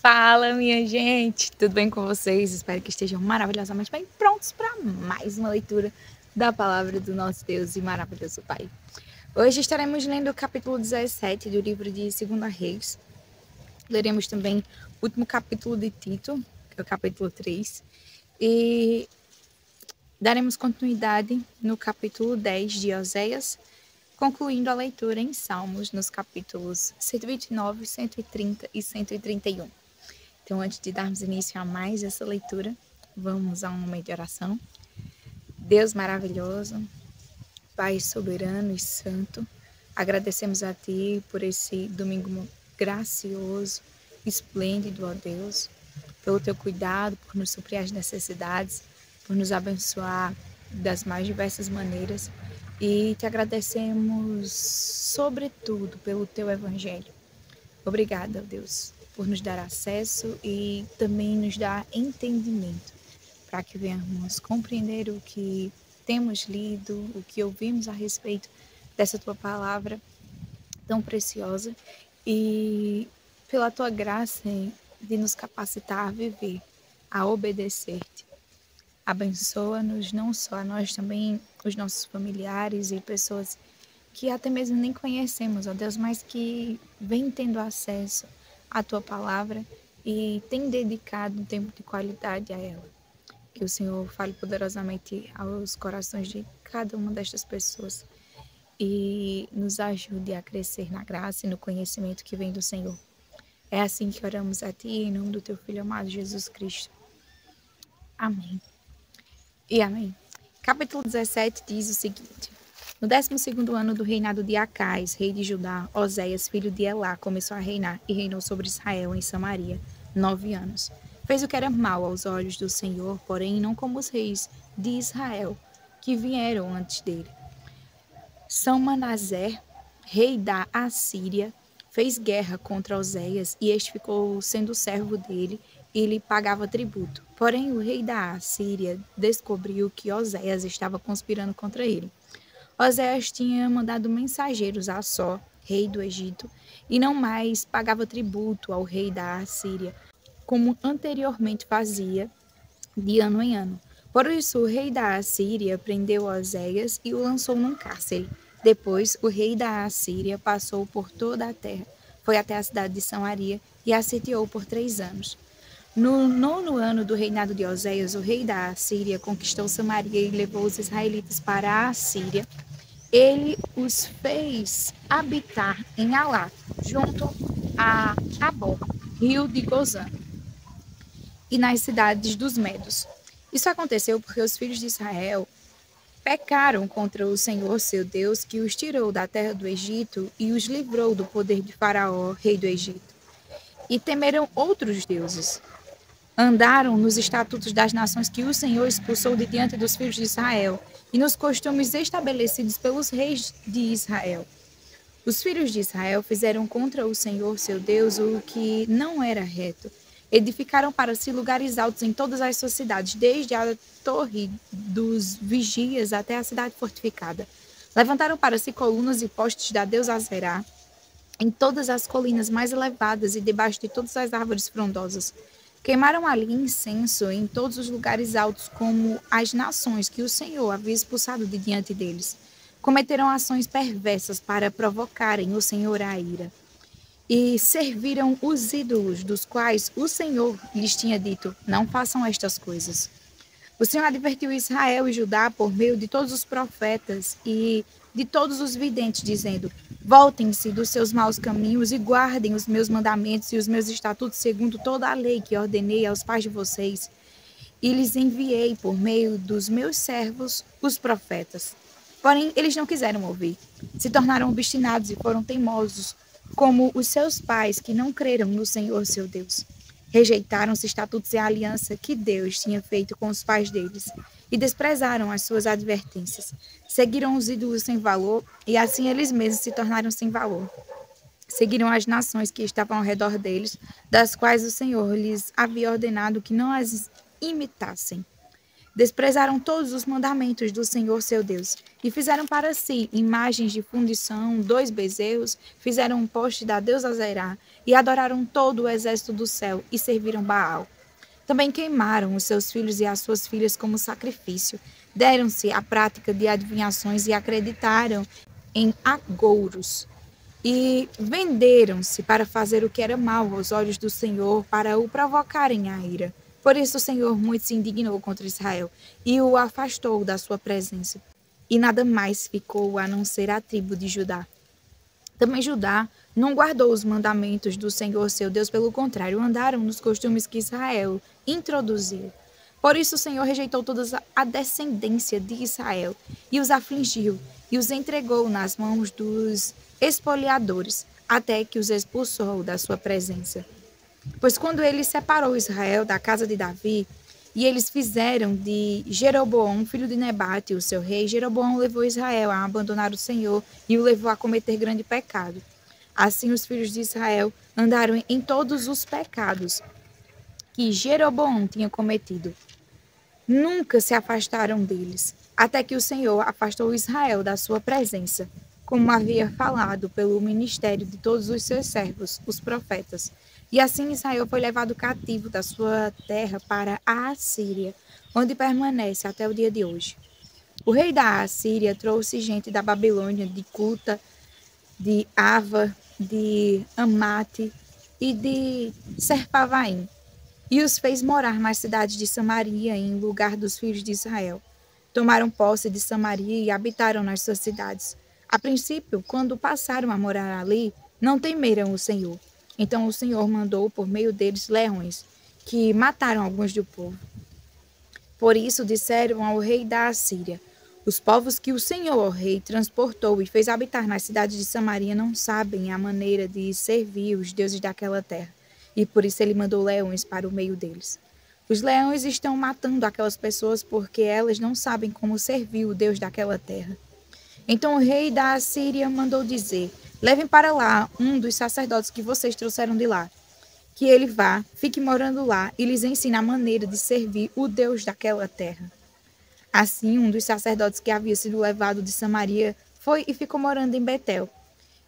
Fala, minha gente! Tudo bem com vocês? Espero que estejam maravilhosamente bem prontos para mais uma leitura da palavra do nosso Deus e maravilhoso Pai. Hoje estaremos lendo o capítulo 17 do livro de 2 Reis. Leremos também o último capítulo de Tito, que é o capítulo 3. E daremos continuidade no capítulo 10 de Oséias, concluindo a leitura em Salmos nos capítulos 129, 130 e 131. Então, antes de darmos início a mais essa leitura, vamos a um momento de oração. Deus maravilhoso, Pai soberano e santo, agradecemos a Ti por esse domingo gracioso, esplêndido, ó Deus, pelo Teu cuidado, por nos suprir as necessidades, por nos abençoar das mais diversas maneiras. E Te agradecemos, sobretudo, pelo Teu Evangelho. Obrigada, Deus, por nos dar acesso e também nos dar entendimento, para que venhamos compreender o que temos lido, o que ouvimos a respeito dessa Tua palavra tão preciosa e pela Tua graça de nos capacitar a viver, a obedecer-Te. Abençoa-nos, não só a nós, também os nossos familiares e pessoas que até mesmo nem conhecemos, ó Deus, mas que vem tendo acesso à Tua palavra e tem dedicado um tempo de qualidade a ela. Que o Senhor fale poderosamente aos corações de cada uma destas pessoas e nos ajude a crescer na graça e no conhecimento que vem do Senhor. É assim que oramos a Ti, em nome do Teu Filho amado Jesus Cristo. Amém. E amém. Capítulo 17 diz o seguinte: No 12º ano do reinado de Acais, rei de Judá, Oséias, filho de Elá, começou a reinar e reinou sobre Israel em Samaria 9 anos. Fez o que era mal aos olhos do Senhor, porém não como os reis de Israel, que vieram antes dele. Salmanaser, rei da Assíria, fez guerra contra Oséias e este ficou sendo servo dele e lhe pagava tributo. Porém o rei da Assíria descobriu que Oséias estava conspirando contra ele. Oséias tinha mandado mensageiros a Só, rei do Egito, e não mais pagava tributo ao rei da Assíria, como anteriormente fazia de ano em ano. Por isso, o rei da Assíria prendeu Oséias e o lançou num cárcere. Depois, o rei da Assíria passou por toda a terra, foi até a cidade de Samaria e a sitiou por 3 anos. No 9º ano do reinado de Oséias, o rei da Assíria conquistou Samaria e levou os israelitas para a Assíria. Ele os fez habitar em Alá, junto a Tabor, rio de Gozã, e nas cidades dos Medos. Isso aconteceu porque os filhos de Israel pecaram contra o Senhor seu Deus, que os tirou da terra do Egito e os livrou do poder de Faraó, rei do Egito. E temeram outros deuses. Andaram nos estatutos das nações que o Senhor expulsou de diante dos filhos de Israel e nos costumes estabelecidos pelos reis de Israel. Os filhos de Israel fizeram contra o Senhor seu Deus o que não era reto. Edificaram para si lugares altos em todas as suas cidades, desde a torre dos vigias até a cidade fortificada. Levantaram para si colunas e postes da deusa Azerá em todas as colinas mais elevadas e debaixo de todas as árvores frondosas. Queimaram ali incenso em todos os lugares altos, como as nações que o Senhor havia expulsado de diante deles. Cometeram ações perversas para provocarem o Senhor à ira. E serviram os ídolos, dos quais o Senhor lhes tinha dito: não façam estas coisas. O Senhor advertiu Israel e Judá por meio de todos os profetas e de todos os videntes, dizendo: voltem-se dos seus maus caminhos e guardem os meus mandamentos e os meus estatutos segundo toda a lei que ordenei aos pais de vocês. E lhes enviei por meio dos meus servos, os profetas. Porém, eles não quiseram ouvir. Se tornaram obstinados e foram teimosos, como os seus pais que não creram no Senhor seu Deus. Rejeitaram os estatutos e a aliança que Deus tinha feito com os pais deles e desprezaram as suas advertências. Seguiram os ídolos sem valor e assim eles mesmos se tornaram sem valor. Seguiram as nações que estavam ao redor deles, das quais o Senhor lhes havia ordenado que não as imitassem. Desprezaram todos os mandamentos do Senhor seu Deus, e fizeram para si imagens de fundição, 2 bezerros, fizeram um poste da deusa Azerá, e adoraram todo o exército do céu, e serviram Baal. Também queimaram os seus filhos e as suas filhas como sacrifício, deram-se à prática de adivinhações e acreditaram em agouros. E venderam-se para fazer o que era mal aos olhos do Senhor, para o provocarem à ira. Por isso o Senhor muito se indignou contra Israel e o afastou da sua presença. E nada mais ficou a não ser a tribo de Judá. Também Judá não guardou os mandamentos do Senhor seu Deus, pelo contrário, andaram nos costumes que Israel introduziu. Por isso o Senhor rejeitou toda a descendência de Israel e os afligiu e os entregou nas mãos dos espoliadores, até que os expulsou da sua presença. Pois quando ele separou Israel da casa de Davi, e eles fizeram de Jeroboão, filho de Nebate, o seu rei, Jeroboão levou Israel a abandonar o Senhor e o levou a cometer grande pecado. Assim os filhos de Israel andaram em todos os pecados que Jeroboão tinha cometido. Nunca se afastaram deles, até que o Senhor afastou Israel da sua presença, como havia falado pelo ministério de todos os seus servos, os profetas. E assim Israel foi levado cativo da sua terra para a Assíria, onde permanece até o dia de hoje. O rei da Assíria trouxe gente da Babilônia, de Cuta, de Ava, de Amate e de Serpavaim, e os fez morar nas cidades de Samaria, em lugar dos filhos de Israel. Tomaram posse de Samaria e habitaram nas suas cidades. A princípio, quando passaram a morar ali, não temeram o Senhor. Então o Senhor mandou por meio deles leões, que mataram alguns do povo. Por isso disseram ao rei da Assíria: os povos que o Senhor, o rei, transportou e fez habitar nas cidades de Samaria não sabem a maneira de servir os deuses daquela terra, e por isso ele mandou leões para o meio deles. Os leões estão matando aquelas pessoas porque elas não sabem como servir o Deus daquela terra. Então o rei da Assíria mandou dizer: levem para lá um dos sacerdotes que vocês trouxeram de lá. Que ele vá, fique morando lá e lhes ensine a maneira de servir o Deus daquela terra. Assim, um dos sacerdotes que havia sido levado de Samaria foi e ficou morando em Betel.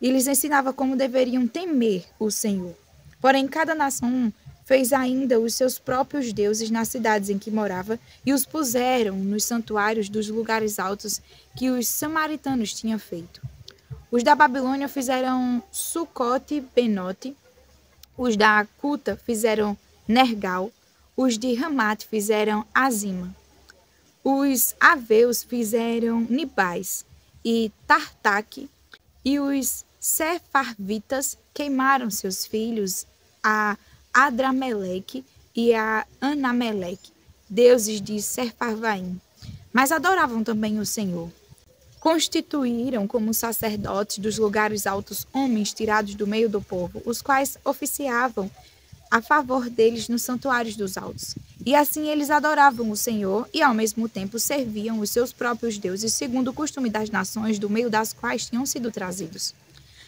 E lhes ensinava como deveriam temer o Senhor. Porém, cada nação fez ainda os seus próprios deuses nas cidades em que morava e os puseram nos santuários dos lugares altos que os samaritanos tinham feito. Os da Babilônia fizeram Sucote-Benote, os da Cuta fizeram Nergal, os de Ramate fizeram Azima. Os aveus fizeram Nibais e Tartaque, e os sefarvitas queimaram seus filhos a Adrameleque e a Anameleque, deuses de Sefarvaim, mas adoravam também o Senhor. Constituíram como sacerdotes dos lugares altos homens tirados do meio do povo, os quais oficiavam a favor deles nos santuários dos altos. E assim eles adoravam o Senhor e ao mesmo tempo serviam os seus próprios deuses, segundo o costume das nações do meio das quais tinham sido trazidos.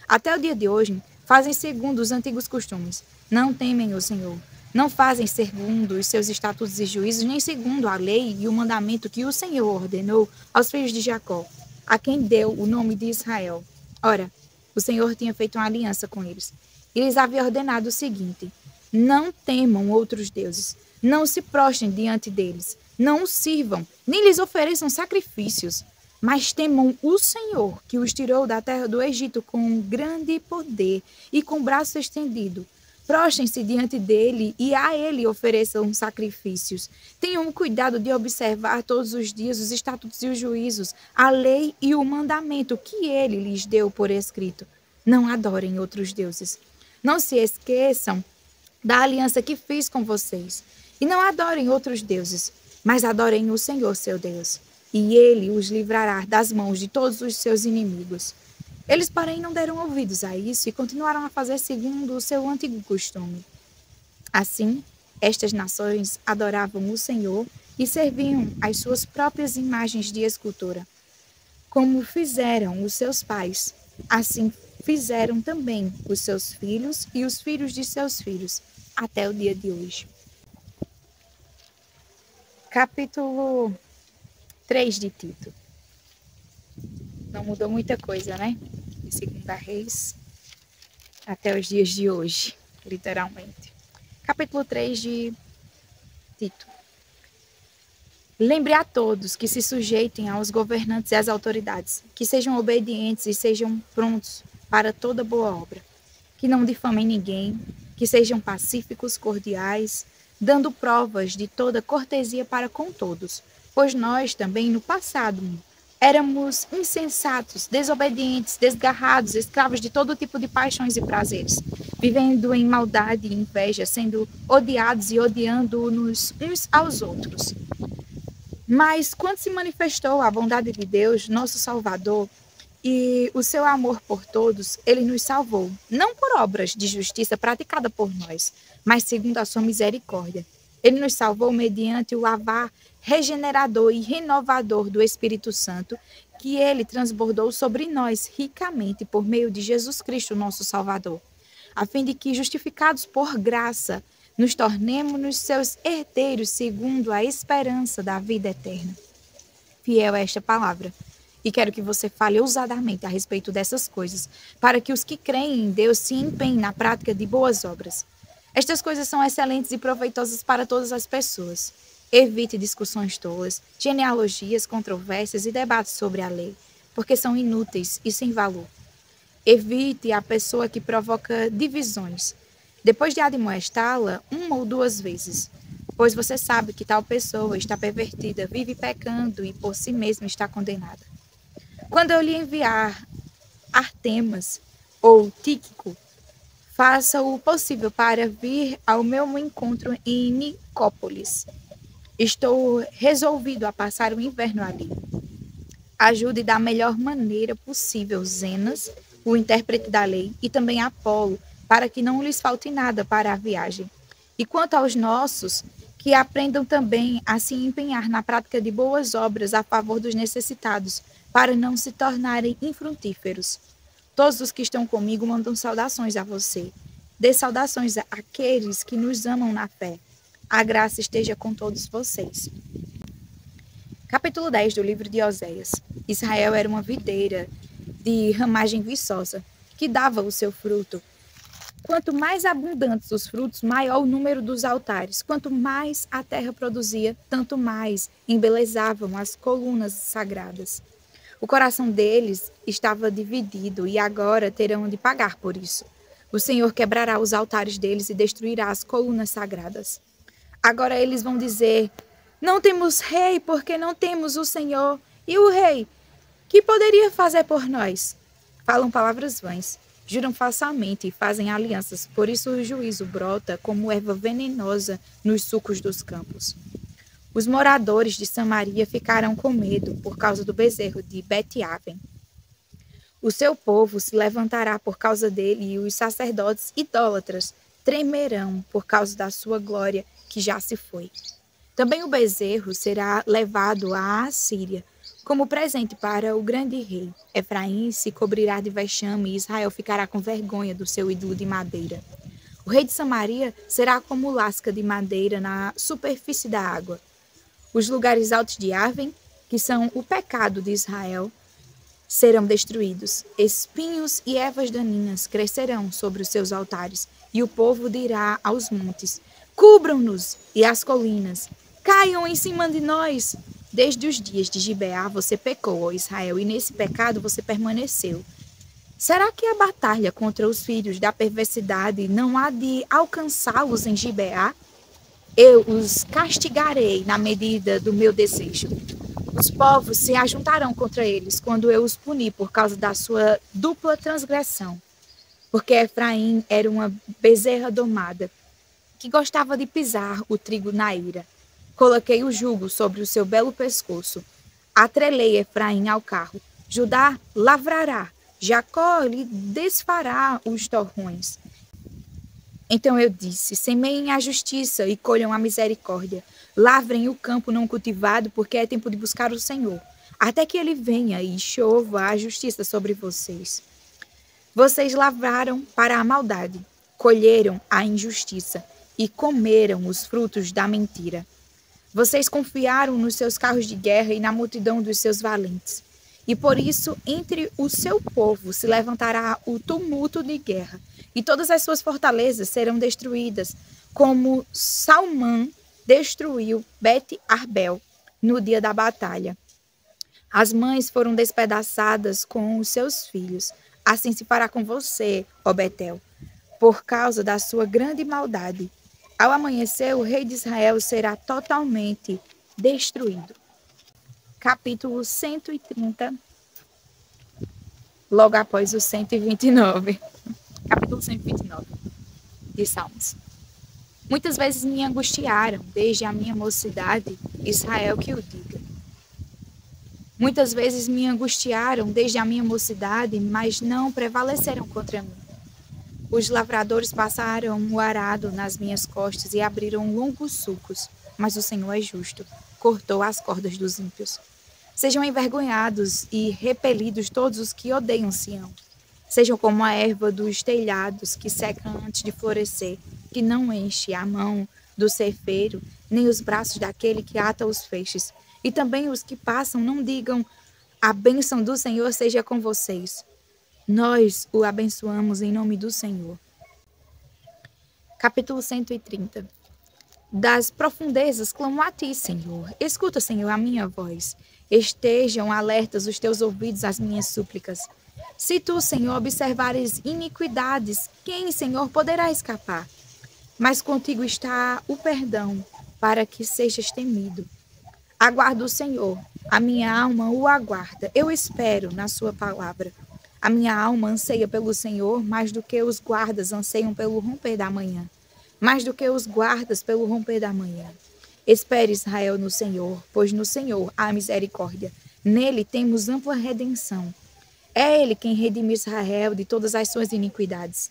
Até o dia de hoje, fazem segundo os antigos costumes. Não temem o Senhor. Não fazem segundo os seus estatutos e juízos, nem segundo a lei e o mandamento que o Senhor ordenou aos filhos de Jacó, a quem deu o nome de Israel. Ora, o Senhor tinha feito uma aliança com eles. E lhes havia ordenado o seguinte: não temam outros deuses, não se prostrem diante deles, não os sirvam, nem lhes ofereçam sacrifícios, mas temam o Senhor, que os tirou da terra do Egito com grande poder e com braço estendido. Prostrem-se diante dele e a ele ofereçam sacrifícios. Tenham o cuidado de observar todos os dias os estatutos e os juízos, a lei e o mandamento que ele lhes deu por escrito. Não adorem outros deuses. Não se esqueçam da aliança que fiz com vocês. E não adorem outros deuses, mas adorem o Senhor, seu Deus. E ele os livrará das mãos de todos os seus inimigos. Eles, porém, não deram ouvidos a isso e continuaram a fazer segundo o seu antigo costume. Assim, estas nações adoravam o Senhor e serviam as suas próprias imagens de escultura. Como fizeram os seus pais, assim fizeram também os seus filhos e os filhos de seus filhos, até o dia de hoje. Capítulo 3 de Tito. Não mudou muita coisa, né? De Segunda Reis até os dias de hoje, literalmente. Capítulo 3 de Tito. Lembre a todos que se sujeitem aos governantes e às autoridades, que sejam obedientes e sejam prontos para toda boa obra, que não difamem ninguém, que sejam pacíficos, cordiais, dando provas de toda cortesia para com todos, pois nós também no passado éramos insensatos, desobedientes, desgarrados, escravos de todo tipo de paixões e prazeres, vivendo em maldade e inveja, sendo odiados e odiando-nos uns aos outros. Mas quando se manifestou a bondade de Deus, nosso Salvador, e o seu amor por todos, ele nos salvou, não por obras de justiça praticada por nós, mas segundo a sua misericórdia. Ele nos salvou mediante o lavar regenerador e renovador do Espírito Santo, que ele transbordou sobre nós ricamente por meio de Jesus Cristo, nosso Salvador, a fim de que, justificados por graça, nos tornemos seus herdeiros segundo a esperança da vida eterna. Fiel é esta palavra. E quero que você fale ousadamente a respeito dessas coisas, para que os que creem em Deus se empenhem na prática de boas obras. Estas coisas são excelentes e proveitosas para todas as pessoas. Evite discussões tolas, genealogias, controvérsias e debates sobre a lei, porque são inúteis e sem valor. Evite a pessoa que provoca divisões, depois de admoestá-la uma ou duas vezes, pois você sabe que tal pessoa está pervertida, vive pecando e por si mesma está condenada. Quando eu lhe enviar Artemas ou Tíquico, faça o possível para vir ao meu encontro em Nicópolis. Estou resolvido a passar o inverno ali. Ajude da melhor maneira possível Zenas, o intérprete da lei, e também Apolo, para que não lhes falte nada para a viagem. E quanto aos nossos, que aprendam também a se empenhar na prática de boas obras a favor dos necessitados, para não se tornarem infrutíferos. Todos os que estão comigo mandam saudações a você. Dê saudações àqueles que nos amam na fé. A graça esteja com todos vocês. Capítulo 10 do livro de Oséias. Israel era uma videira de ramagem viçosa, que dava o seu fruto. Quanto mais abundantes os frutos, maior o número dos altares. Quanto mais a terra produzia, tanto mais embelezavam as colunas sagradas. O coração deles estava dividido e agora terão de pagar por isso. O Senhor quebrará os altares deles e destruirá as colunas sagradas. Agora eles vão dizer: não temos rei porque não temos o Senhor. E o rei, que poderia fazer por nós? Falam palavras vãs, juram falsamente e fazem alianças. Por isso o juízo brota como erva venenosa nos sulcos dos campos. Os moradores de Samaria ficaram com medo por causa do bezerro de Bet-Aven. O seu povo se levantará por causa dele e os sacerdotes idólatras tremerão por causa da sua glória que já se foi. Também o bezerro será levado à Assíria como presente para o grande rei. Efraim se cobrirá de vexame e Israel ficará com vergonha do seu ídolo de madeira. O rei de Samaria será como lasca de madeira na superfície da água. Os lugares altos de Arven, que são o pecado de Israel, serão destruídos. Espinhos e ervas daninhas crescerão sobre os seus altares, e o povo dirá aos montes: cubram-nos, e às colinas: caiam em cima de nós. Desde os dias de Gibeá você pecou, ó Israel, e nesse pecado você permaneceu. Será que a batalha contra os filhos da perversidade não há de alcançá-los em Gibeá? Eu os castigarei na medida do meu desejo. Os povos se ajuntarão contra eles quando eu os punir por causa da sua dupla transgressão. Porque Efraim era uma bezerra domada, que gostava de pisar o trigo na ira. Coloquei o jugo sobre o seu belo pescoço. Atrelei Efraim ao carro. Judá lavrará. Jacó lhe desfará os torrões. Então eu disse: semeiem a justiça e colham a misericórdia. Lavrem o campo não cultivado, porque é tempo de buscar o Senhor, até que ele venha e chova a justiça sobre vocês. Vocês lavraram para a maldade, colheram a injustiça e comeram os frutos da mentira. Vocês confiaram nos seus carros de guerra e na multidão dos seus valentes. E por isso, entre o seu povo se levantará o tumulto de guerra, e todas as suas fortalezas serão destruídas, como Salmã destruiu Bet-Arbel no dia da batalha. As mães foram despedaçadas com os seus filhos. Assim se fará com você, ó Betel, por causa da sua grande maldade. Ao amanhecer, o rei de Israel será totalmente destruído. Capítulo 130, logo após o 129. Capítulo 129 de Salmos. Muitas vezes me angustiaram, desde a minha mocidade, Israel que o diga. Muitas vezes me angustiaram desde a minha mocidade, mas não prevaleceram contra mim. Os lavradores passaram o arado nas minhas costas e abriram longos sulcos, mas o Senhor é justo, cortou as cordas dos ímpios. Sejam envergonhados e repelidos todos os que odeiam Sião. Sejam como a erva dos telhados que seca antes de florescer, que não enche a mão do ceifeiro, nem os braços daquele que ata os feixes. E também os que passam não digam: a bênção do Senhor seja com vocês. Nós o abençoamos em nome do Senhor. Capítulo 130. Das profundezas clamo a ti, Senhor. Escuta, Senhor, a minha voz. Estejam alertas os teus ouvidos às minhas súplicas. Se tu, Senhor, observares iniquidades, quem, Senhor, poderá escapar? Mas contigo está o perdão, para que sejas temido. Aguardo o Senhor, a minha alma o aguarda. Eu espero na sua palavra. A minha alma anseia pelo Senhor mais do que os guardas anseiam pelo romper da manhã. Mais do que os guardas pelo romper da manhã. Espere, Israel, no Senhor, pois no Senhor há misericórdia. Nele temos ampla redenção. É Ele quem redime Israel de todas as suas iniquidades.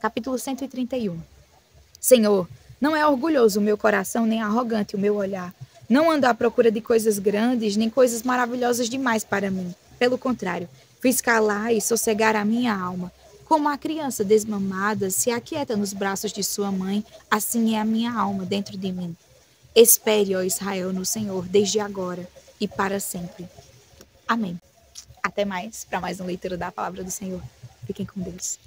Capítulo 131. Senhor, não é orgulhoso o meu coração, nem arrogante o meu olhar. Não ando à procura de coisas grandes, nem coisas maravilhosas demais para mim. Pelo contrário, fiz calar e sossegar a minha alma. Como a criança desmamada se aquieta nos braços de sua mãe, assim é a minha alma dentro de mim. Espere, ó Israel, no Senhor, desde agora e para sempre. Amém. Até mais, para mais uma leitura da palavra do Senhor. Fiquem com Deus.